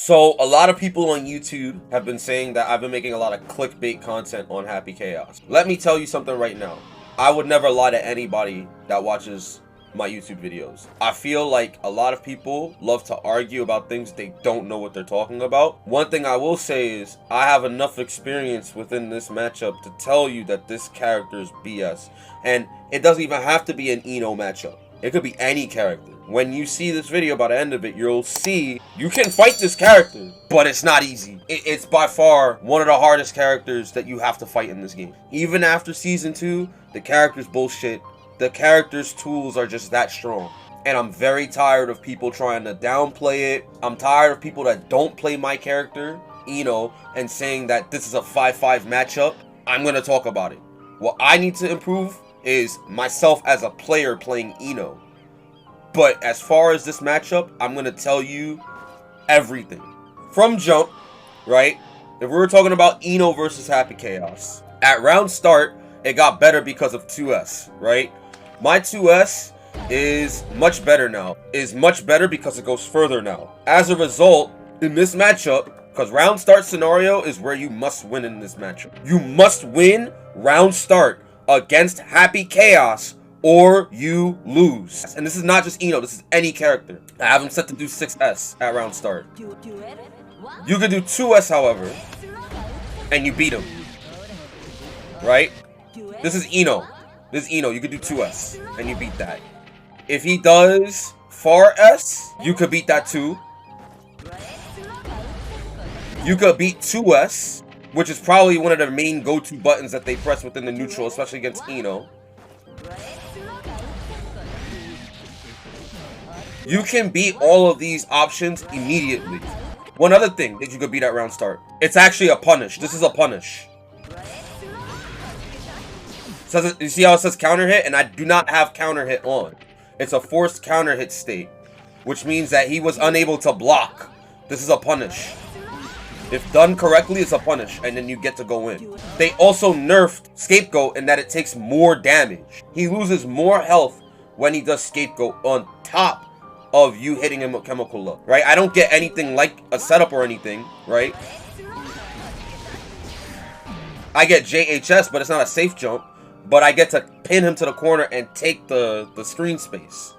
So a lot of people on YouTube have been saying that I've been making a lot of clickbait content on Happy Chaos. Let me tell you something right now. I would never lie to anybody that watches my YouTube videos. I feel like a lot of people love to argue about things they don't know what they're talking about. One thing I will say is I have enough experience within this matchup to tell you that this character is BS. And it doesn't even have to be an Eno matchup. It could be any character. When you see this video, by the end of it, you'll see you can fight this character, but it's not easy. It's by far one of the hardest characters that you have to fight in this game. Even after Season 2, the character's bullshit. The character's tools are just that strong. And I'm very tired of people trying to downplay it. I'm tired of people that don't play my character, Eno, and saying that this is a 5-5 matchup. I'm going to talk about it. What I need to improve is myself as a player playing Eno. But as far as this matchup, I'm going to tell you everything. From jump, right? If we were talking about Eno versus Happy Chaos, at round start, it got better because of 2S, right? My 2S is much better now. Is much better because it goes further now. As a result, in this matchup, because round start scenario is where you must win in this matchup. You must win round start against Happy Chaos or you lose. And this is not just Eno, this is any character. I have him set to do 6S at round start. You could do 2S, however, and you beat him. Right? This is Eno. This is Eno. You could do 2S, and you beat that. If he does 4S, you could beat that too. You could beat 2S, which is probably one of the main go-to buttons that they press within the neutral, especially against Eno. You can beat all of these options immediately. One other thing that you could beat at round start. It's actually a punish. This is a punish. Says, you see how it says counter hit? And I do not have counter hit on. It's a forced counter hit state, which means that he was unable to block. This is a punish. If done correctly, it's a punish, and then you get to go in. They also nerfed Scapegoat in that it takes more damage. He loses more health when he does Scapegoat on top of you hitting him with Chemical Look, right? I don't get anything like a setup or anything, right? I get JHS, but it's not a safe jump. But I get to pin him to the corner and take the screen space,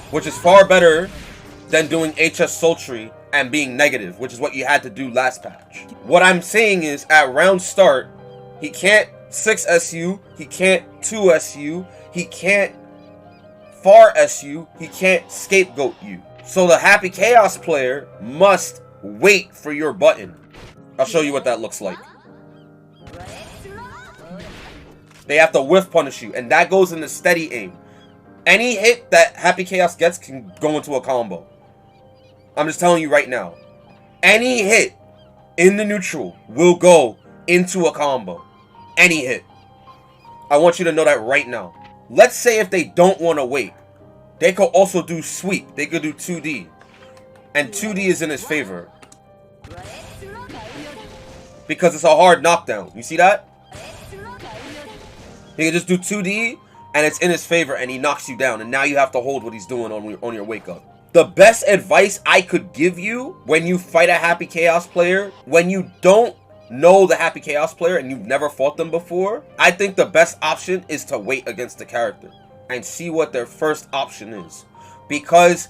which is far better than doing HS Sultry and being negative, which is what you had to do last patch. What I'm saying is, at round start, he can't 6SU, he can't 2SU, he can't far SU, he can't Scapegoat you. So the Happy Chaos player must wait for your button. I'll show you what that looks like. They have to whiff punish you, and that goes into steady aim. Any hit that Happy Chaos gets can go into a combo. I'm just telling you right now. Any hit in the neutral will go into a combo. Any hit. I want you to know that right now. Let's say if they don't want to wait, they could also do sweep. They could do 2D. And 2D is in his favor. Because it's a hard knockdown. You see that? He can just do 2D, and it's in his favor, and he knocks you down. And now you have to hold what he's doing on your wake up. The best advice I could give you when you fight a Happy Chaos player, when you don't know the Happy Chaos player and you've never fought them before, I think the best option is to wait against the character and see what their first option is. Because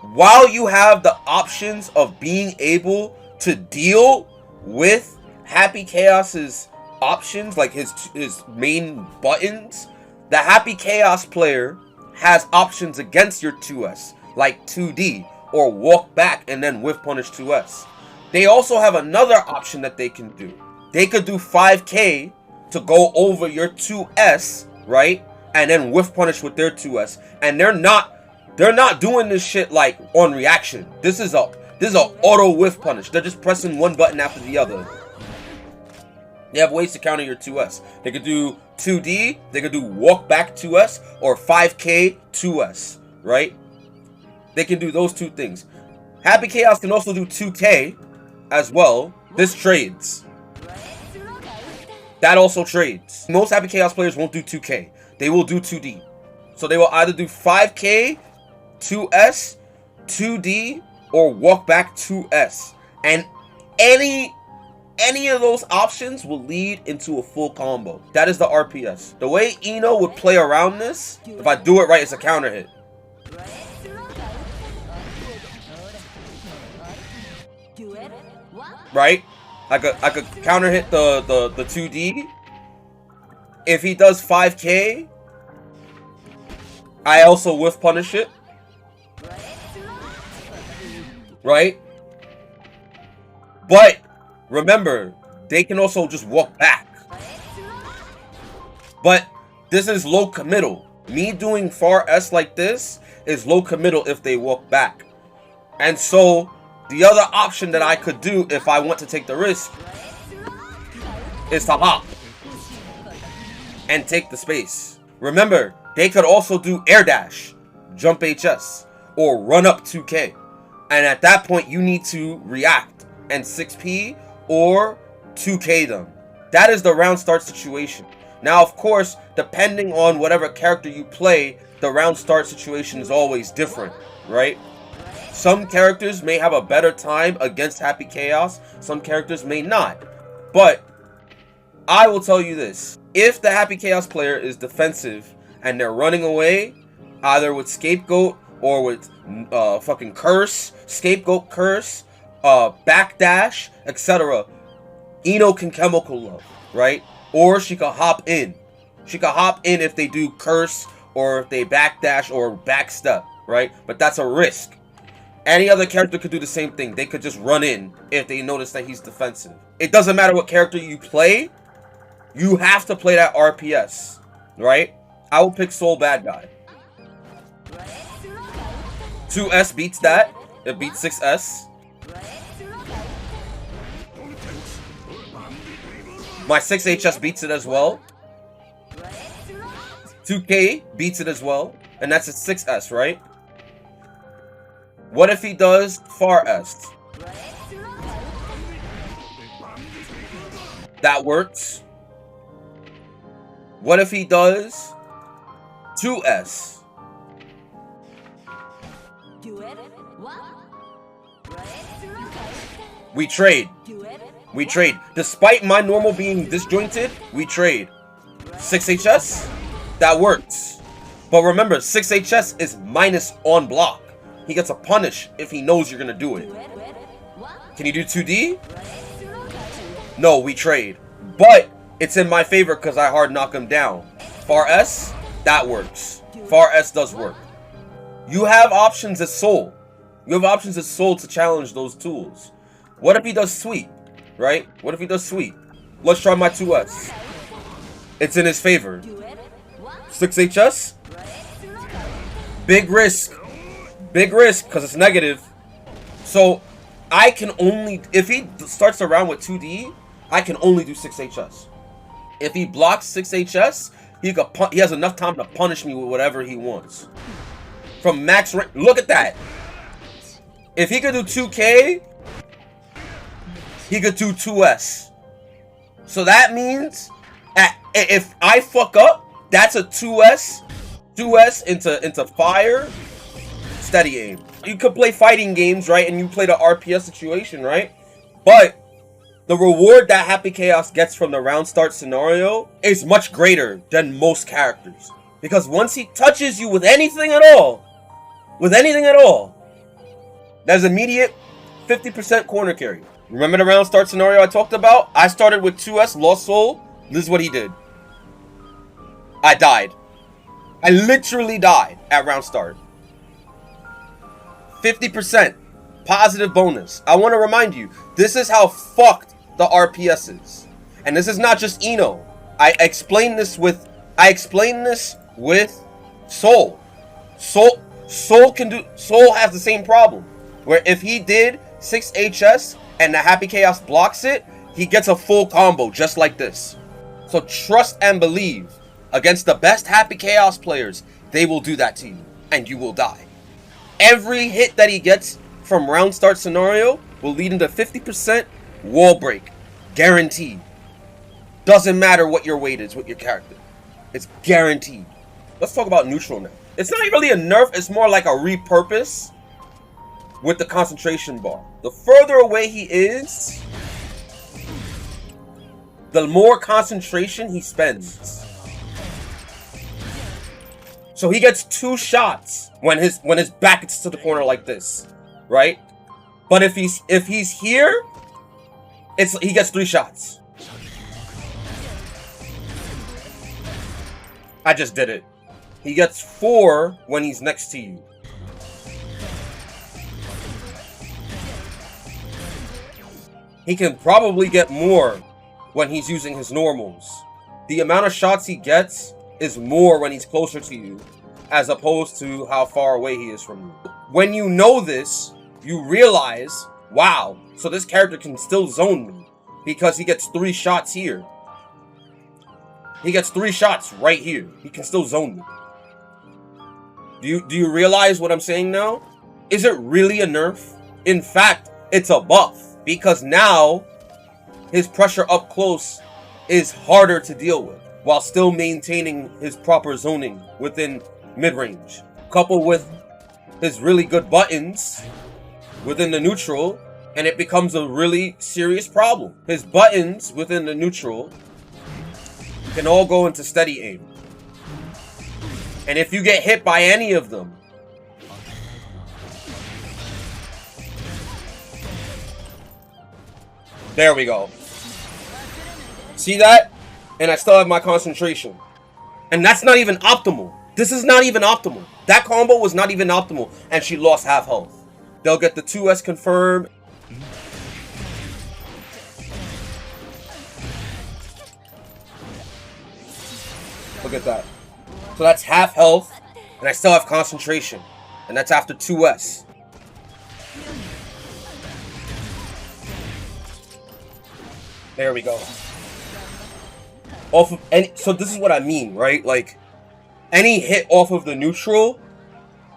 while you have the options of being able to deal with Happy Chaos's options, like his main buttons, the Happy Chaos player has options against your 2S, like 2D or walk back and then whiff punish 2S. They also have another option that they can do. They could do 5K to go over your 2S, right? And then whiff punish with their 2S. And they're not doing this shit like on reaction. This is a auto whiff punish. They're just pressing one button after the other. They have ways to counter your 2S. They could do 2D, they could do walk back 2S, or 5K 2S, right? They can do those two things. Happy Chaos can also do 2K as well. This trades. That also trades. Most Happy Chaos players won't do 2K. They will do 2D. So they will either do 5K, 2S, 2D, or walk back 2S. And any of those options will lead into a full combo. That is the RPS. The way Ino would play around this, if I do it right, it's a counter hit. Right? I could counter hit the 2D. If he does 5K, I also whiff punish it. Right? But remember, they can also just walk back. But this is low committal. Me doing far S like this is low committal if they walk back. And so the other option that I could do if I want to take the risk is to hop and take the space. Remember, they could also do air dash, jump HS, or run up 2K. And at that point, you need to react and 6P or 2K them. That is the round start situation. Now, of course, depending on whatever character you play, the round start situation is always different, right? Some characters may have a better time against Happy Chaos. Some characters may not. But I will tell you this. If the Happy Chaos player is defensive and they're running away, either with Scapegoat or with fucking Curse, Scapegoat Curse, Backdash, etc., Ino can Chemical Love, right? Or she could hop in. She could hop in if they do Curse or if they Backdash or Backstep, right? But that's a risk. Any other character could do the same thing. They could just run in if they notice that he's defensive. It doesn't matter what character you play. You have to play that RPS, right? I will pick Soul Bad Guy. 2S beats that. It beats 6S. My 6HS beats it as well. 2K beats it as well. And that's a 6S, right? What if he does far S? That works. What if he does 2S? We trade. We trade. Despite my normal being disjointed, we trade. 6HS? That works. But remember, 6HS is minus on block. He gets a punish if he knows you're gonna do it. Can you do 2D? No, we trade. But it's in my favor because I hard knock him down. Far S? That works. Far S does work. You have options as Soul. You have options as Soul to challenge those tools. What if he does Sweep? Right? What if he does Sweep? Let's try my 2S. It's in his favor. 6HS? Big risk. Big risk because it's negative. So I can only, if he starts the round with 2D, I can only do 6HS. If he blocks 6HS, he has enough time to punish me with whatever he wants. From max rank, look at that. If he could do 2K, he could do 2S. So that means if I fuck up, that's a 2S into fire, steady aim. You could play fighting games, right? And you play the RPS situation, right? But the reward that Happy Chaos gets from the round start scenario is much greater than most characters. Because once he touches you with anything at all, there's immediate 50% corner carry. Remember the round start scenario I talked about? I started with 2S, lost soul. This is what he did. I died. I literally died at round start. 50% positive bonus. I want to remind you, this is how fucked the RPS is. And this is not just Ino. I explained this with Soul. Soul has the same problem. Where if he did 6HS and the Happy Chaos blocks it, he gets a full combo just like this. So trust and believe. Against the best Happy Chaos players, they will do that to you. And you will die. Every hit that he gets from round start scenario will lead into 50% wall break. Guaranteed. Doesn't matter what your weight is with your character. It's guaranteed. Let's talk about neutral now. It's not really a nerf, it's more like a repurpose. with the concentration bar. The further away he is, the more concentration he spends. So he gets 2 shots when his back is to the corner like this, right? But if he's here, he gets 3 shots. I just did it. He gets 4 when he's next to you. He can probably get more when he's using his normals. The amount of shots he gets is more when he's closer to you, as opposed to how far away he is from you. When you know this, you realize, wow, so this character can still zone me, because he gets 3 shots here. He gets 3 shots right here. He can still zone me. Do you realize what I'm saying now? Is it really a nerf? In fact, it's a buff, because now his pressure up close is harder to deal with, while still maintaining his proper zoning within mid-range. Coupled with his really good buttons within the neutral, and it becomes a really serious problem. His buttons within the neutral can all go into steady aim. And if you get hit by any of them, there we go. See that? And I still have my concentration. And that's not even optimal. This is not even optimal. That combo was not even optimal. And she lost half health. They'll get the 2S confirmed. Look at that. So that's half health. And I still have concentration. And that's after 2S. There we go. Off of any, so this is what I mean, right? Like, any hit off of the neutral,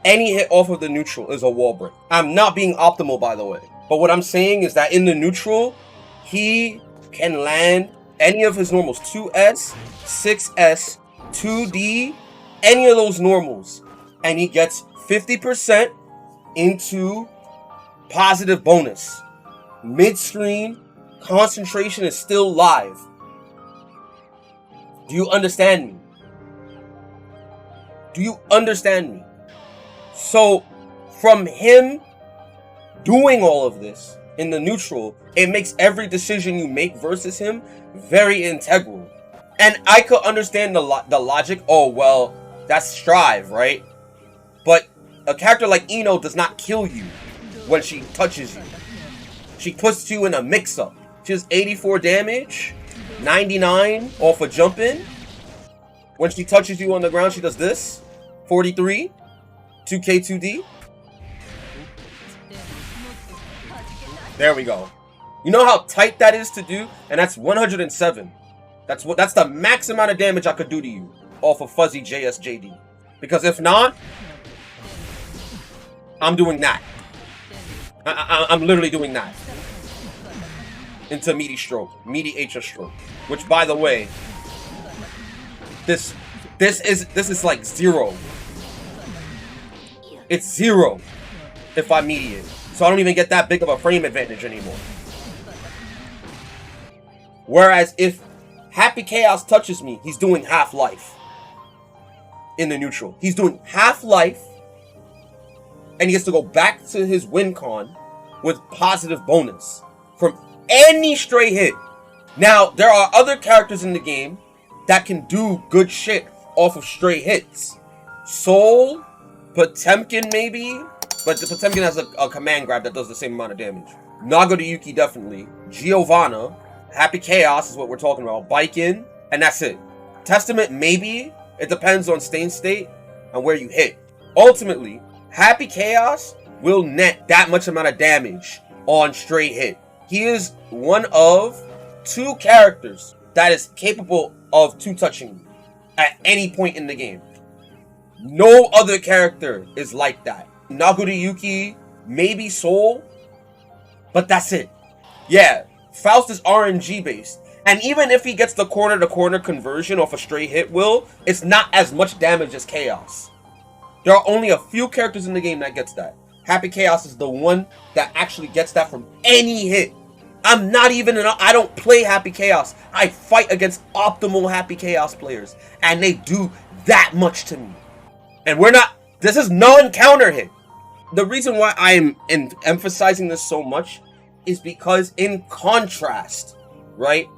is a wall break. I'm not being optimal, by the way. But what I'm saying is that in the neutral, he can land any of his normals. 2S, 6S, 2D, any of those normals. And he gets 50% into positive bonus. Mid-screen, concentration is still live. Do you understand me? Do you understand me? So, from him doing all of this in the neutral, it makes every decision you make versus him very integral. And I could understand the logic. Oh, well, that's Strive, right? But a character like Ino does not kill you when she touches you. She puts you in a mix-up. She has 84 damage, 99 off a jump in. When she touches you on the ground, she does this. 43, 2K2D. There we go. You know how tight that is to do? And that's 107. That's the max amount of damage I could do to you off of Fuzzy JSJD. Because if not, I'm doing that. I'm literally doing that. Into meaty stroke, meaty HS stroke. Which, by the way, this is like 0. It's 0 if I mediate. So I don't even get that big of a frame advantage anymore. Whereas if Happy Chaos touches me, he's doing half-life in the neutral. He's doing half-life, and he gets to go back to his win con with positive bonus from any stray hit. Now, there are other characters in the game that can do good shit off of stray hits. Soul, Potemkin maybe, but the Potemkin has a command grab that does the same amount of damage. Nago to Yuki definitely. Giovanna, Happy Chaos is what we're talking about. Bike in, and that's it. Testament maybe. It depends on stain state and where you hit. Ultimately, Happy Chaos will net that much amount of damage on stray hit. He is one of 2 characters that is capable of 2-touching you at any point in the game. No other character is like that. Nagoriyuki, maybe Soul, but that's it. Yeah, Faust is RNG based. And even if he gets the corner-to-corner conversion off a stray hit will, it's not as much damage as Chaos. There are only a few characters in the game that gets that. Happy Chaos is the one that actually gets that from any hit. I'm not even I don't play Happy Chaos. I fight against optimal Happy Chaos players, and they do that much to me. And this is non-counter hit. The reason why I am emphasizing this so much is because in contrast, right?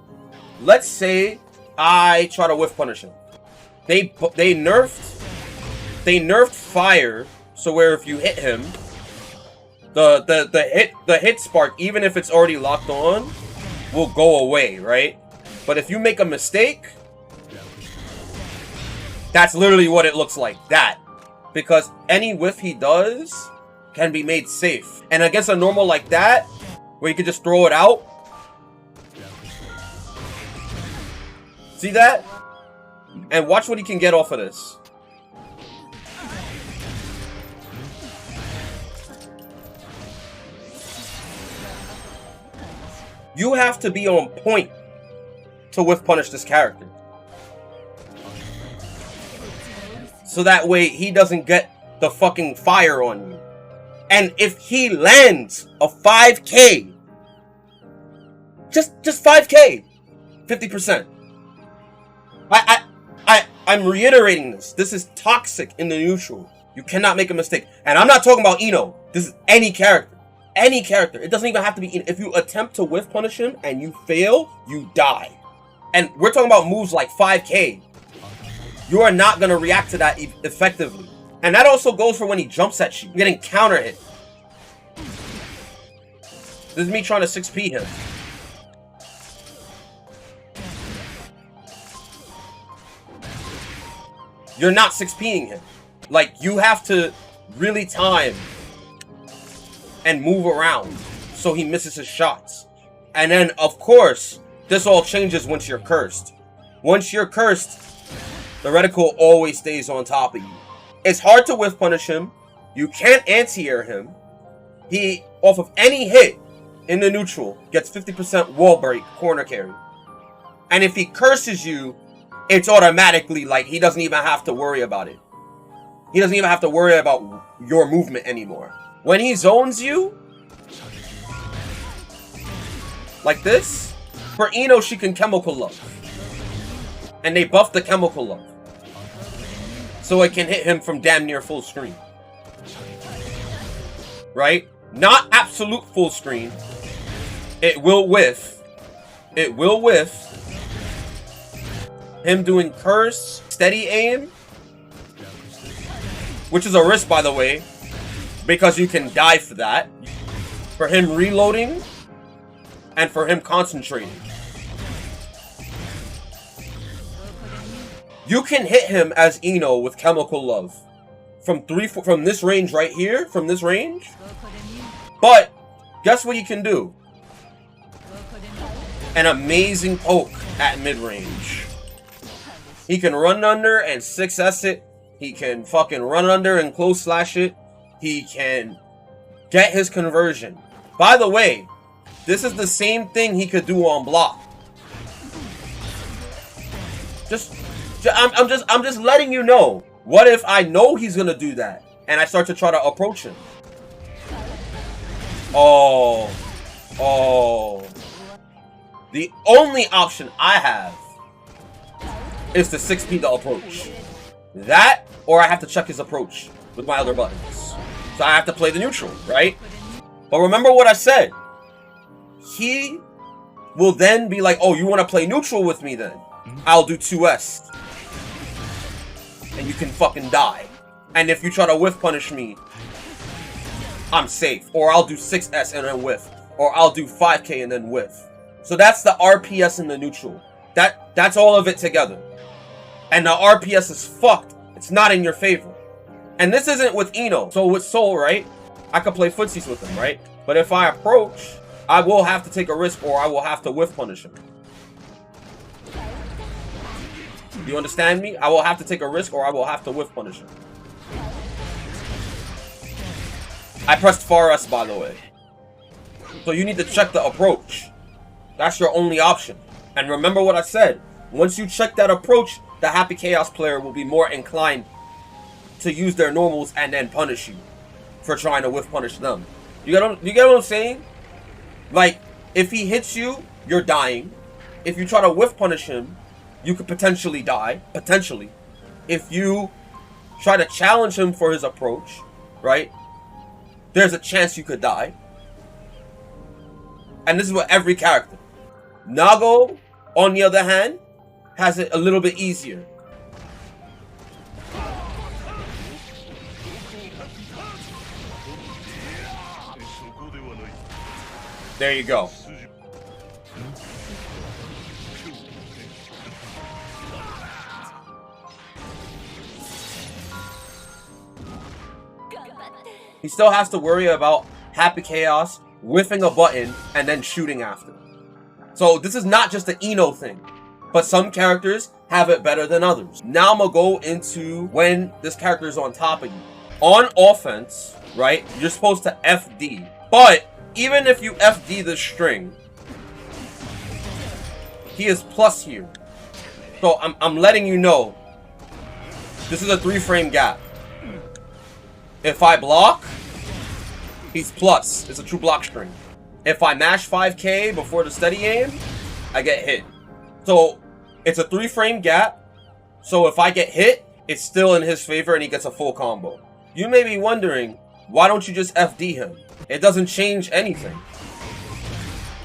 Let's say I try to whiff punish him. They nerfed fire, so where if you hit him, the hit spark, even if it's already locked on, will go away, right? But if you make a mistake, that's literally what it looks like. That. Because any whiff he does can be made safe. And against a normal like that, where you can just throw it out. See that? And watch what he can get off of this. You have to be on point to whiff punish this character. So that way he doesn't get the fucking fire on you. And if he lands a 5k, just 5k, 50%. I'm reiterating this. This is toxic in the neutral. You cannot make a mistake. And I'm not talking about Eno. This is any character. Any character. It doesn't even have to be Eno. If you attempt to whiff punish him and you fail, you die. And we're talking about moves like 5k. You are not going to react to that effectively. And that also goes for when he jumps at you. You're getting counter hit. This is me trying to 6p him. You're not 6p'ing him. Like, you have to really time and move around so he misses his shots. And then, of course, this all changes once you're cursed. Once you're cursed, the reticle always stays on top of you. It's hard to whiff punish him. You can't anti-air him. He, off of any hit in the neutral, gets 50% wall break, corner carry. And if he curses you, it's automatically like he doesn't even have to worry about it. He doesn't even have to worry about your movement anymore. When he zones you, like this, for Eno, she can chemical love. And they buff the chemical love. So it can hit him from damn near full screen. Right? Not absolute full screen. It will whiff. It will whiff. Him doing curse, steady aim. Which is a risk, by the way. Because you can die for that. For him reloading. And for him concentrating. You can hit him as Eno with chemical love. From this range right here. From this range. But guess what he can do? An amazing poke at mid-range. He can run under and 6S it. He can fucking run under and close slash it. He can get his conversion. By the way, this is the same thing he could do on block. I'm just letting you know. What if I know he's gonna do that and I start to try to approach him? Oh. The only option I have is to 6p the approach. That, or I have to check his approach with my other buttons. So I have to play the neutral, right? But remember what I said. He will then be like, oh, you want to play neutral with me then? I'll do 2S. And you can fucking die. And if you try to whiff punish me, I'm safe. Or I'll do 6S and then whiff. Or I'll do 5k and then whiff. So that's the RPS in the neutral. That's all of it together. And the RPS is fucked. It's not in your favor. And this isn't with Eno. So with Sol, right? I could play footsies with him, right? But if I approach, I will have to take a risk or I will have to whiff punish him. You understand me? I will have to take a risk or I will have to whiff punish him. I pressed far S, by the way. So you need to check the approach. That's your only option. And remember what I said. Once you check that approach, the Happy Chaos player will be more inclined to use their normals and then punish you. for trying to whiff punish them. You get what I'm saying? Like, if he hits you, you're dying. If you try to whiff punish him, you could potentially die. Potentially. If you try to challenge him for his approach, right? There's a chance you could die. And this is with every character. Nago, on the other hand, has it a little bit easier. There you go. He still has to worry about Happy Chaos whiffing a button and then shooting after. So this is not just an Ino thing, but some characters have it better than others. Now I'm gonna go into when this character is on top of you. On offense, right, you're supposed to FD, but even if you FD the string, he is plus here. So I'm letting you know, this is a 3-frame gap. If I block, he's plus. It's a true block string. If I mash 5K before the steady aim, I get hit. So it's a 3-frame gap. So if I get hit, it's still in his favor and he gets a full combo. You may be wondering, why don't you just FD him? It doesn't change anything.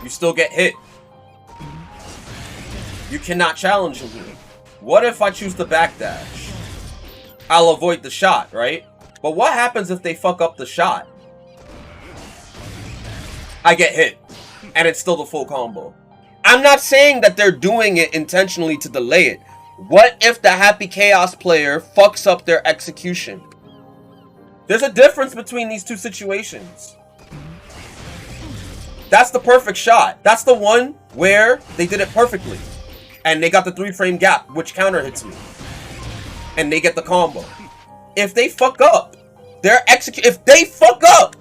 You still get hit. You cannot challenge him here. What if I choose to backdash? I'll avoid the shot, right? But what happens if they fuck up the shot? I get hit. And it's still the full combo. I'm not saying that they're doing it intentionally to delay it. What if the Happy Chaos player fucks up their execution? There's a difference between these two situations. That's the perfect shot. That's the one where they did it perfectly. And they got the 3-frame gap, which counter hits me. And they get the combo. If they fuck up, if they fuck up,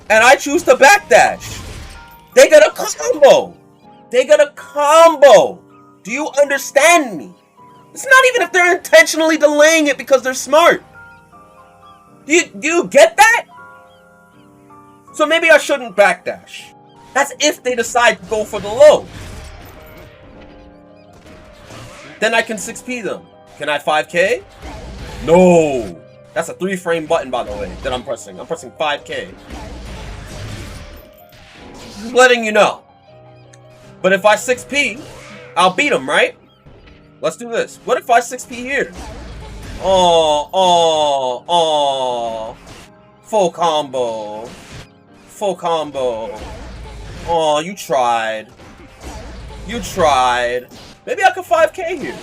and I choose to backdash, they get a combo. They get a combo. Do you understand me? It's not even if they're intentionally delaying it because they're smart. Do you get that? So maybe I shouldn't backdash. That's if they decide to go for the low. Then I can 6P them. Can I 5K? No. That's a 3-frame button, by the way, that I'm pressing. I'm pressing 5K. Just letting you know. But if I 6P, I'll beat him, right? Let's do this. What if I 6P here? Oh. Full combo. Full combo. Oh, you tried. You tried. Maybe I could 5K here.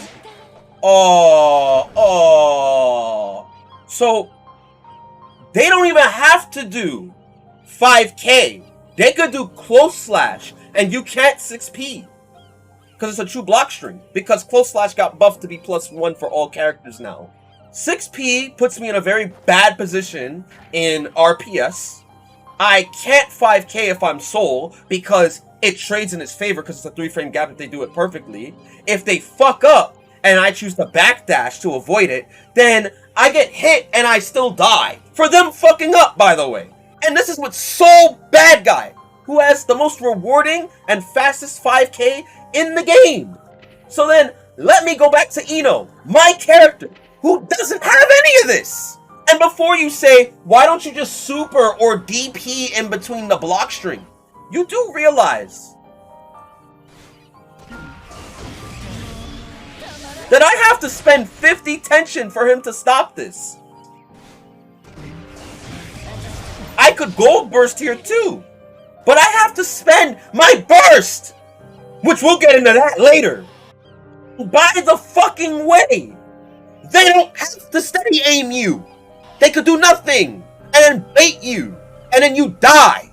Oh. So, they don't even have to do 5K. They could do close slash, and you can't 6P. Because it's a true block string. Because close slash got buffed to be +1 for all characters now. 6P puts me in a very bad position in RPS. I can't 5K if I'm Soul, because it trades in its favor because it's a 3-frame gap if they do it perfectly. If they fuck up, and I choose to backdash to avoid it, then I get hit and I still die. For them fucking up, by the way. And this is with Soul Bad Guy, who has the most rewarding and fastest 5K in the game. So then, let me go back to Ino, my character, who doesn't have any of this. And before you say, why don't you just super or DP in between the block string? You do realize that I have to spend 50 tension for him to stop this. I could gold burst here too, but I have to spend my burst, which we'll get into that later. By the fucking way, they don't have to steady aim you. They could do nothing and then bait you and then you die.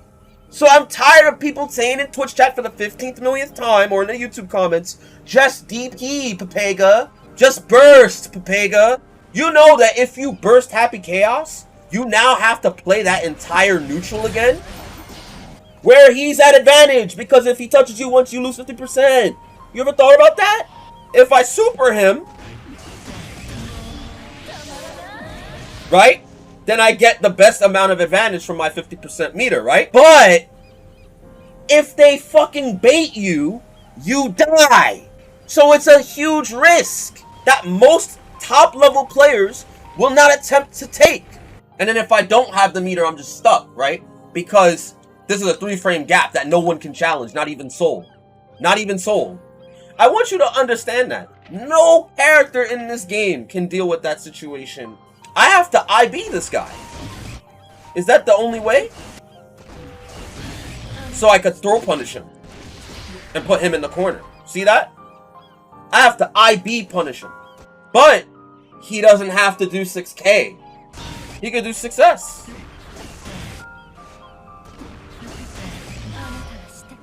So I'm tired of people saying in Twitch chat for the 15th millionth time or in the YouTube comments, just DP, Pepega. Just burst, Pepega. You know that if you burst Happy Chaos, you now have to play that entire neutral again? Where he's at advantage, because if he touches you once, you lose 50%. You ever thought about that? If I super him, right? then I get the best amount of advantage from my 50% meter, right? But if they fucking bait you, you die. So it's a huge risk that most top level players will not attempt to take. And then if I don't have the meter, I'm just stuck, right? Because this is a 3-frame gap that no one can challenge, not even Soul. Not even Soul. I want you to understand that. No character in this game can deal with that situation. I have to IB this guy. Is that the only way? So I could throw punish him and put him in the corner. See that? I have to IB punish him. But he doesn't have to do 6K. He could do 6S.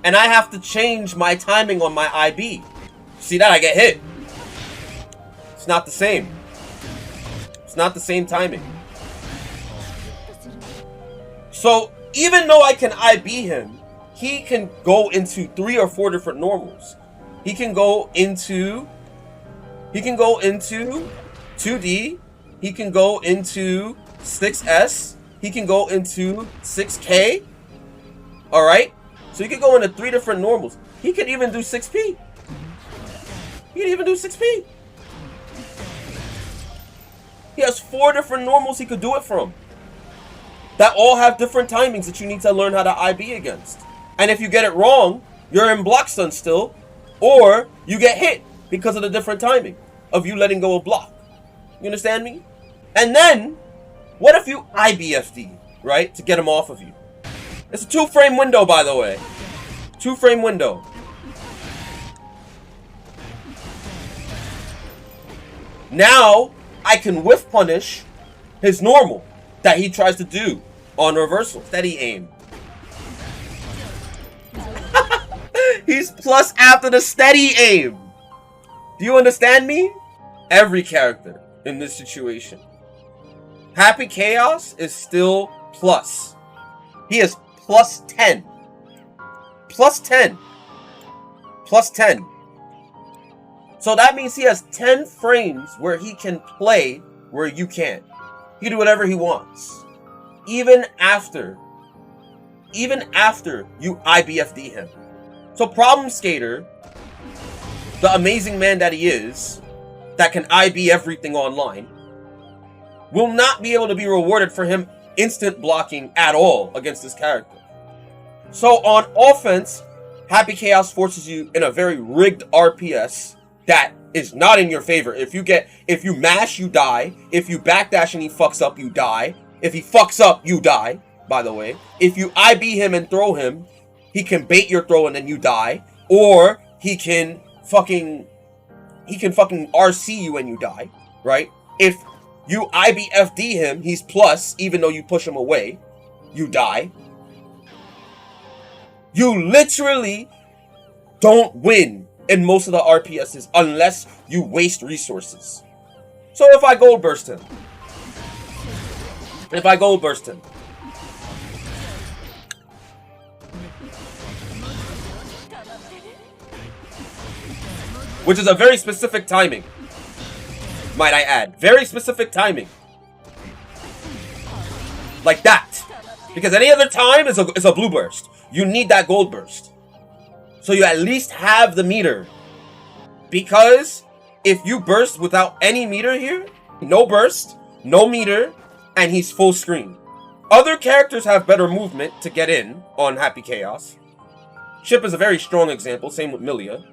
And I have to change my timing on my IB. See that? I get hit. It's not the same. It's not the same timing. So even though I can IB him, he can go into 3 or 4 different normals. He can go into 2D. He can go into 6S. He can go into 6K. All right. So he could go into 3 different normals. He could even do 6P. He could even do 6P. He has 4 different normals he could do it from. That all have different timings that you need to learn how to IB against. And if you get it wrong, you're in block stun still. Or you get hit because of the different timing of you letting go of block. You understand me? And then, what if you IBFD, right? To get him off of you. It's a 2-frame window, by the way. 2-frame window. Now, I can whiff punish his normal that he tries to do on reversal. Steady aim. He's plus after the steady aim. Do you understand me? Every character in this situation. Happy Chaos is still plus. He is plus 10. Plus 10. Plus 10. So that means he has 10 frames where he can play where you can't. He can do whatever he wants. Even after you IBFD him. So Problem Skater, the amazing man that he is, that can IB everything online, will not be able to be rewarded for him instant blocking at all against this character. So on offense, Happy Chaos forces you in a very rigged RPS that is not in your favor. If you mash, you die. If you backdash and he fucks up, you die. If he fucks up, you die, by the way. If you IB him and throw him, he can bait your throw and then you die. Or he can fucking RC you and you die, right? If you IBFD him, he's plus, even though you push him away, you die. You literally don't win in most of the RPSs unless you waste resources. So if I gold burst him, which is a very specific timing, might I add. Very specific timing. Like that. Because any other time is a blue burst. You need that gold burst. So you at least have the meter. Because if you burst without any meter here, no burst, no meter, and he's full screen. Other characters have better movement to get in on Happy Chaos. Chip is a very strong example, same with Milia.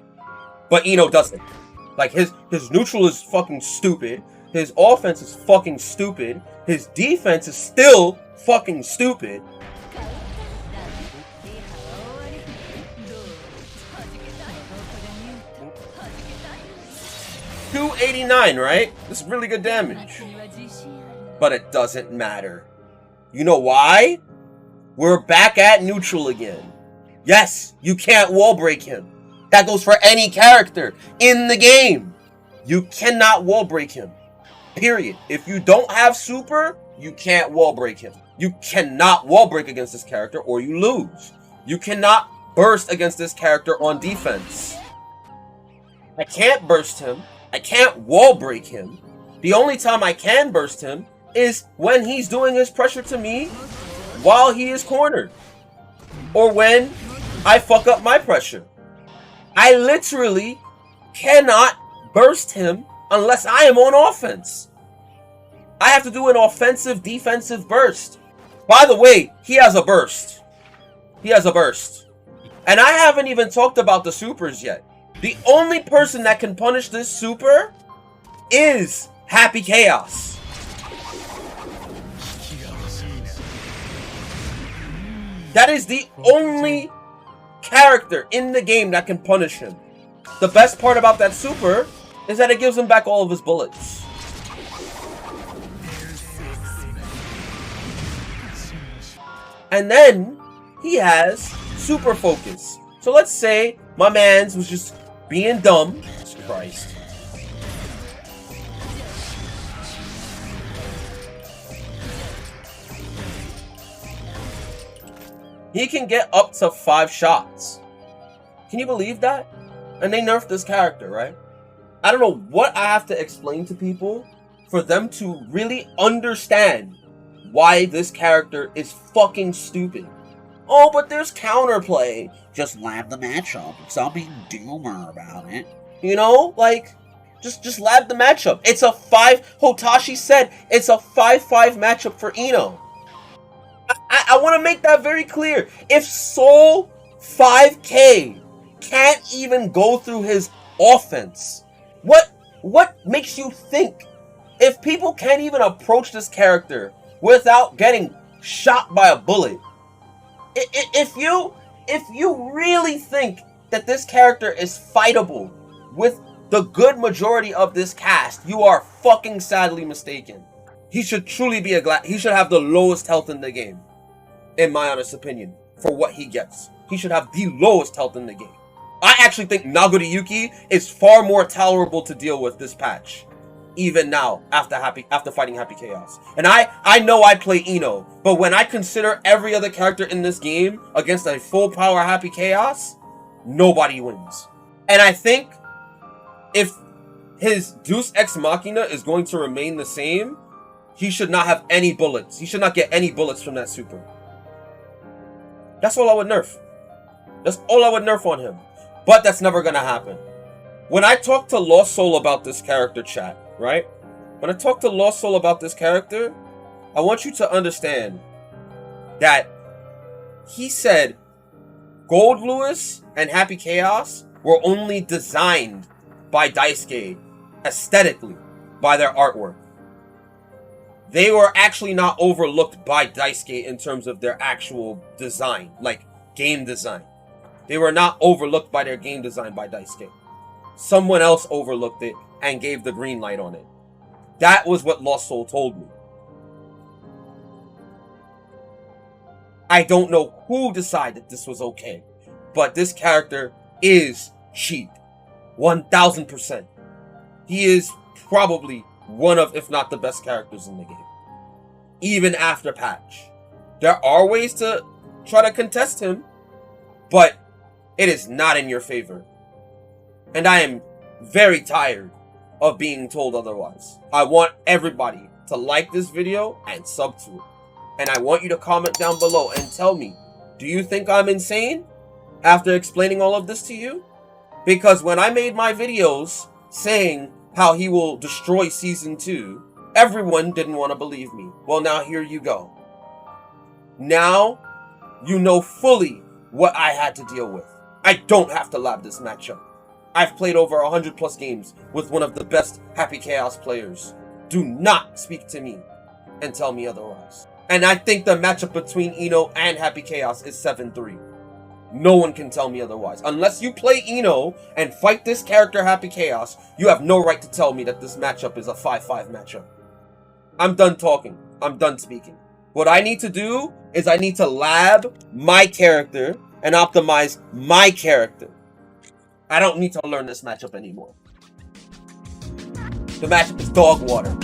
But Eno doesn't. Like, his neutral is fucking stupid. His offense is fucking stupid. His defense is still fucking stupid. $289, right? This is really good damage. But it doesn't matter. You know why? We're back at neutral again. Yes, you can't wall break him. That goes for any character in the game. You cannot wall break him. Period. If you don't have super, you can't wall break him. You cannot wall break against this character or you lose. You cannot burst against this character on defense. I can't burst him. I can't wall break him. The only time I can burst him is when he's doing his pressure to me while he is cornered. Or when I fuck up my pressure. I literally cannot burst him unless I am on offense. I have to do an offensive defensive burst. By the way, he has a burst. He has a burst. And I haven't even talked about the supers yet. The only person that can punish this super is Happy Chaos. That is the only character in the game that can punish him. The best part about that super is that it gives him back all of his bullets. And then he has super focus. So let's say my man's was just being dumb. Jesus Christ. He can get up to 5 shots. Can you believe that? And they nerfed this character, right? I don't know what I have to explain to people for them to really understand why this character is fucking stupid. Oh, but there's counterplay. Just lab the matchup. Stop being doomer about it. You know, like, just lab the matchup. It's a 5. Hotashi said it's a 5-5 matchup for Ino. I want to make that very clear. If Soul 5K can't even go through his offense, what makes you think if people can't even approach this character without getting shot by a bullet? If you really think that this character is fightable with the good majority of this cast, you are fucking sadly mistaken. He should truly be he should have the lowest health in the game, in my honest opinion, for what he gets. He should have the lowest health in the game. I actually think Nago is far more tolerable to deal with this patch, even now, after fighting Happy Chaos. And I know I play Ino, but when I consider every other character in this game against a full power Happy Chaos, nobody wins. And I think if his Deus Ex Machina is going to remain the same, he should not have any bullets. He should not get any bullets from that super. That's all I would nerf. That's all I would nerf on him. But that's never gonna happen. When I talk to Lost Soul about this character, chat, right? When I talk to Lost Soul about this character, I want you to understand that he said Gold Lewis and Happy Chaos were only designed by Daisuke aesthetically, by their artwork. They were actually not overlooked by Daisuke in terms of their actual design, like game design. They were not overlooked by their game design by Daisuke. Someone else overlooked it and gave the green light on it. That was what Lost Soul told me. I don't know who decided this was okay, but this character is cheap. 1000%. He is probably one of, if not the best characters in the game. Even after patch. There are ways to try to contest him, but it is not in your favor. And I am very tired of being told otherwise. I want everybody to like this video and sub to it. And I want you to comment down below and tell me, do you think I'm insane after explaining all of this to you? Because when I made my videos saying how he will destroy Season 2, everyone didn't want to believe me. Well, now here you go. Now, you know fully what I had to deal with. I don't have to lab this matchup. I've played over 100 plus games with one of the best Happy Chaos players. Do not speak to me and tell me otherwise. And I think the matchup between Ino and Happy Chaos is 7-3. No one can tell me otherwise. Unless you play Ino and fight this character Happy Chaos, you have no right to tell me that this matchup is a 5-5 matchup. I'm done talking. I'm done speaking. What I need to do is I need to lab my character and optimize my character. I don't need to learn this matchup anymore. The matchup is dog water.